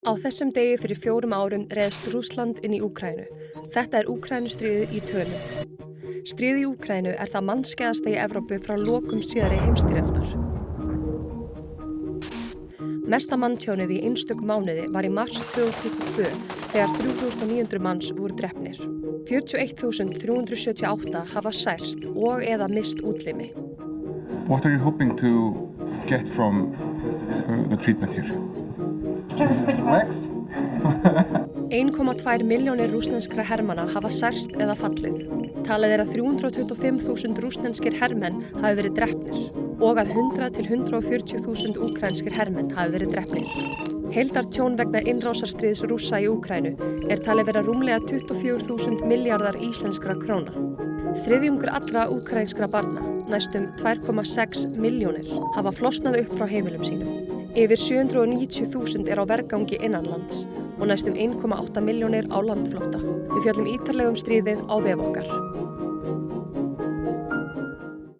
Á þessum degi fyrir 4 árum réðst Rússland inn í Úkraínu. Þetta er Úkraínustríðið í tölum. Stríðið í Úkraínu er það mannskæðasta í Evrópu frá lokum síðari heimsstyrjaldar. Mesta manntjónið í einstökum mánuði var í mars 2022 þegar 3.900 manns voru drepnir. 41.378 hafa særst og eða mist útlimi. What are you hoping to get from the treatment here? 1,2 milljónir rússneskra hermanna hafa særst eða fallið. Talið er að 325.000 rússneskir hermenn hafi verið drepnir og að 100 til 140.000 úkraínskir hermenn hafi verið drepnir. Heildartjón vegna innrásarstríðs Rússa í Úkraínu er talið vera rúmlega 24.000 milljarðar íslenskra króna. Þriðjungur allra úkraínskra barna, næstum 2,6 milljónir, hafa flosnað upp frá heimilum sínum. Yfir 790.000 er á vergangi innanlands og næstum 1,8 milljónir á landflótta. Við fjöllum ítarlega stríðið á vef okkar.